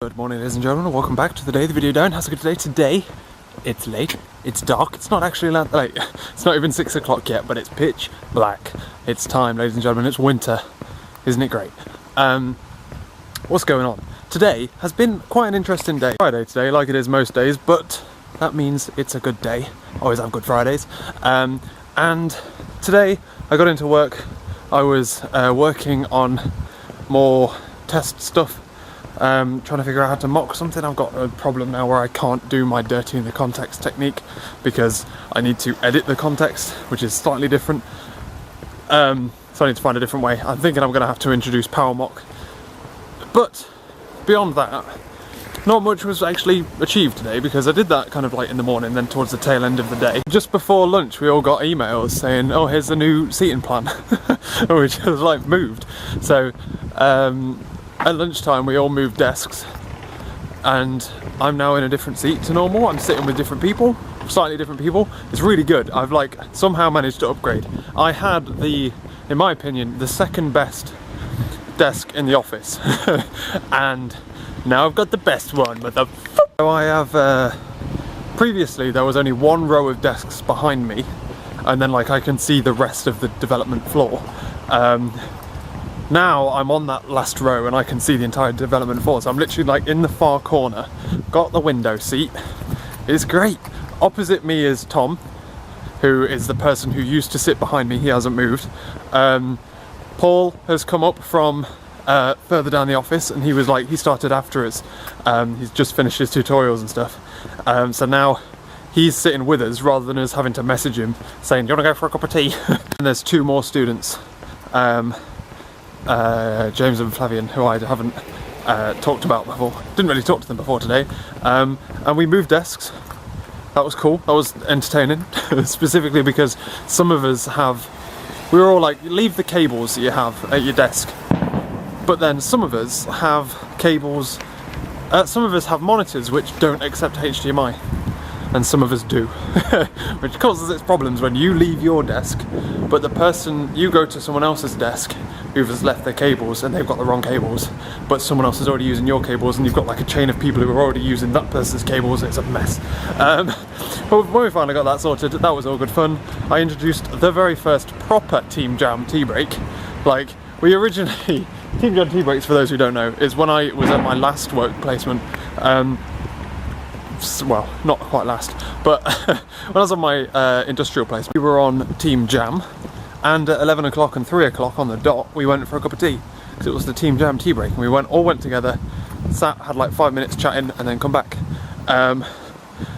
Good morning, ladies and gentlemen, welcome back to the day, the video down. How's it going today? Today, it's late, it's dark, it's not actually late, it's not even 6 o'clock yet, but it's pitch black. It's time, ladies and gentlemen, it's winter. Isn't it great? What's going on? Today has been quite an interesting day. Friday today, like it is most days, but that means it's a good day. Always have good Fridays. And today, I got into work. I was working on more test stuff. Trying to figure out how to mock something. I've got a problem now where I can't do my dirtying the context technique because I need to edit the context, which is slightly different. So I need to find a different way. I'm thinking I'm going to have to introduce Powermock. But beyond that, not much was actually achieved today because I did that kind of like in the morning, then towards the tail end of the day. Just before lunch, we all got emails saying, "Oh, here's the new seating plan," which was like moved. So. At lunchtime we all moved desks and I'm now in a different seat to normal. I'm sitting with different people, slightly different people. It's really good. I've like somehow managed to upgrade. I had in my opinion, the second best desk in the office and now I've got the best one. So I have, previously there was only one row of desks behind me and then like I can see the rest of the development floor. Now I'm on that last row and I can see the entire development floor, so I'm literally like in the far corner, got the window seat. It's great. Opposite me is Tom, who is the person who used to sit behind me. He hasn't moved. Paul has come up from further down the office and he started after us. He's just finished his tutorials and stuff. So now he's sitting with us rather than us having to message him saying, "Do you want to go for a cup of tea?" And there's two more students. James and Flavian, who I haven't talked about before. Didn't really talk to them before today. And we moved desks. That was cool. That was entertaining. Specifically because some of us we were all like, leave the cables that you have at your desk. But then some of us have cables, some of us have monitors which don't accept HDMI. And some of us do, which causes its problems when you leave your desk, but you go to someone else's desk who has left their cables and they've got the wrong cables, but someone else is already using your cables and you've got like a chain of people who are already using that person's cables. It's a mess. But when we finally got that sorted, that was all good fun. I introduced the very first proper Team Jam tea break. Like, we originally, Team Jam tea breaks, for those who don't know, is when I was at my last work placement. Well, not quite last, but when I was on my industrial place, we were on Team Jam, and at 11 o'clock and 3 o'clock on the dot, we went for a cup of tea, because it was the Team Jam tea break, and we all went together, sat, had like 5 minutes chatting, and then come back. And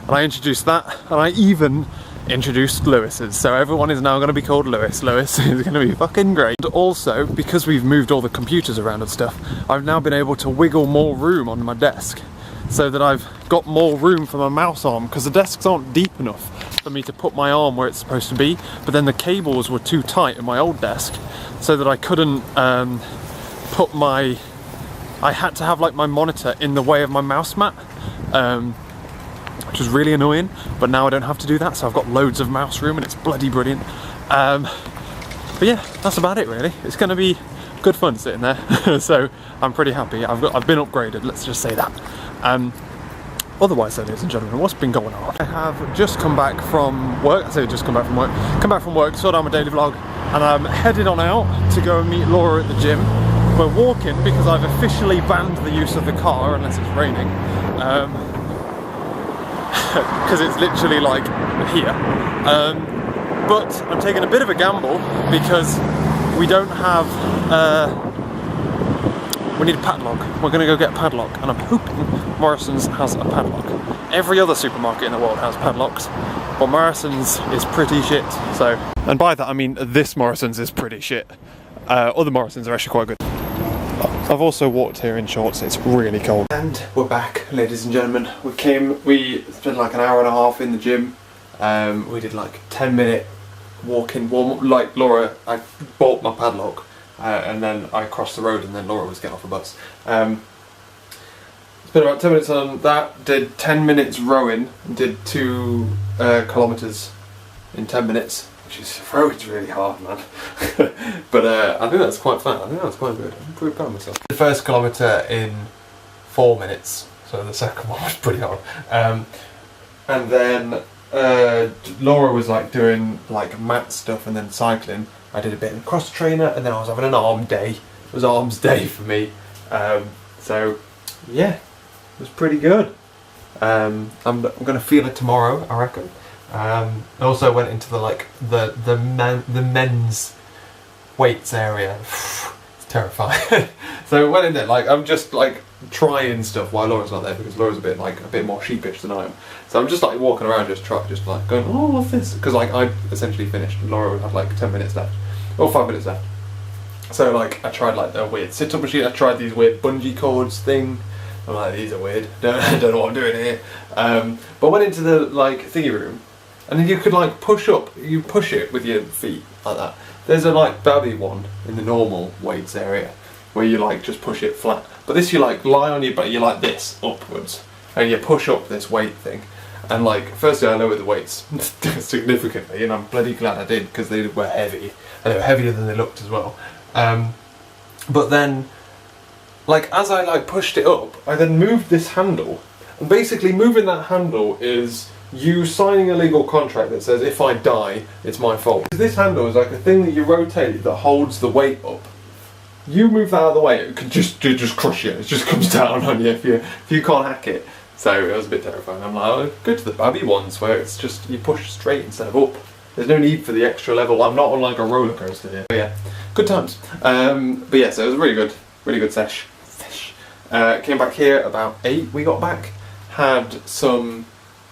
I introduced that, and I even introduced Lewis's, so everyone is now going to be called Lewis. Lewis is going to be fucking great. And also, because we've moved all the computers around and stuff, I've now been able to wiggle more room on my desk, so that I've got more room for my mouse arm, because the desks aren't deep enough for me to put my arm where it's supposed to be, but then the cables were too tight in my old desk, so that I couldn't I had to have like my monitor in the way of my mouse mat, which was really annoying, but now I don't have to do that, so I've got loads of mouse room and it's bloody brilliant. But yeah, that's about it really. It's going to be good fun sitting there, so I'm pretty happy. I've been upgraded, let's just say that. Otherwise, ladies and gentlemen, what's been going on? I have just come back from work. I say just come back from work. Come back from work, saw down my daily vlog, and I'm headed on out to go and meet Laura at the gym. We're walking because I've officially banned the use of the car unless it's raining, because it's literally like here. But I'm taking a bit of a gamble because we don't have. We need a padlock. We're going to go get a padlock, and I'm hoping Morrison's has a padlock. Every other supermarket in the world has padlocks, but Morrison's is pretty shit. So, and by that I mean this Morrison's is pretty shit. Other Morrison's are actually quite good. I've also walked here in shorts. It's really cold. And we're back, ladies and gentlemen. We spent like an hour and a half in the gym. We did like 10-minute walking. Like Laura, I bought my padlock. And then I crossed the road and then Laura was getting off the bus. Spent about 10 minutes on that, did 10 minutes rowing, did 2 kilometres in 10 minutes, which is, rowing's really hard, man. But I think that's quite fun. I think that's quite good. I'm pretty proud of myself. The first kilometre in 4 minutes. So the second one was pretty hard. And then Laura was like doing like mat stuff and then cycling. I did a bit of cross trainer, and then I was having an arm day. It was arms day for me. So yeah, it was pretty good. I'm gonna feel it tomorrow, I reckon. I also went into the men's weights area. It's terrifying. So I went in there, like I'm just like trying stuff while Laura's not there, because Laura's a bit more sheepish than I am. So I'm just like walking around, just like going, oh, what's this? Because like I essentially finished, and Laura had like 10 minutes left, or 5 minutes left. So like I tried like a weird sit-up machine. I tried these weird bungee cords thing. I'm like, these are weird. Don't know what I'm doing here. But I went into the like thingy room, and then you could like push up. You push it with your feet like that. There's a like babby one in the normal weights area where you like just push it flat. But this, you like lie on your butt. You're like this upwards, and you push up this weight thing. And like, firstly, I lowered the weights significantly, and I'm bloody glad I did, because they were heavy, and they were heavier than they looked as well. But then, like, as I like pushed it up, I then moved this handle, and basically moving that handle is you signing a legal contract that says if I die, it's my fault. This handle is like a thing that you rotate that holds the weight up. You move that out of the way, it could just crush you. It just comes down on you if you can't hack it. So it was a bit terrifying. I'm like, I'll go to the babby ones where it's just you push straight instead of up. There's no need for the extra level. I'm not on like a roller coaster here. But yeah, good times. But yeah, so it was a really good sesh. Came back here about 8. We got back, had some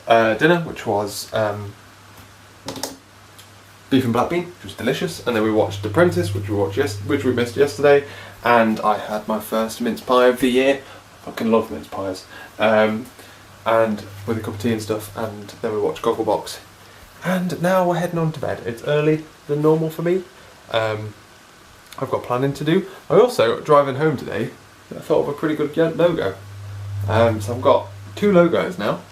dinner, which was beef and black bean, which was delicious, and then we watched Apprentice, which we missed yesterday, and I had my first mince pie of the year. I fucking love mince pies. And with a cup of tea and stuff, and then we watched Gogglebox. And now we're heading on to bed. It's early than normal for me. I've got planning to do. I also, driving home today, I thought of a pretty good logo. So I've got 2 logos now,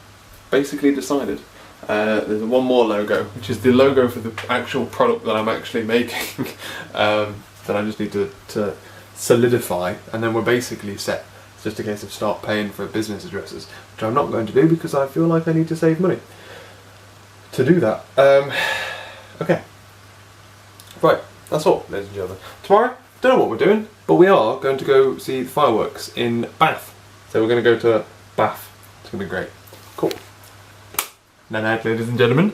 basically decided. There's one more logo, which is the logo for the actual product that I'm actually making, that I just need to solidify, and then we're basically set. It's just a case of start paying for business addresses, which I'm not going to do because I feel like I need to save money to do that. Okay. Right, that's all, ladies and gentlemen. Tomorrow, don't know what we're doing, but we are going to go see the fireworks in Bath. So we're going to go to Bath. It's going to be great. Cool. Now, ladies and gentlemen,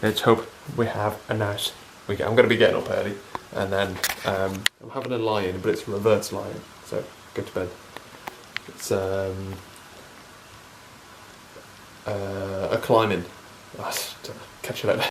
let's hope we have a nice weekend. I'm going to be getting up early, and then I'm having a lie-in, but it's a reverse lie-in, so go to bed. It's a climb-in. Catch you later.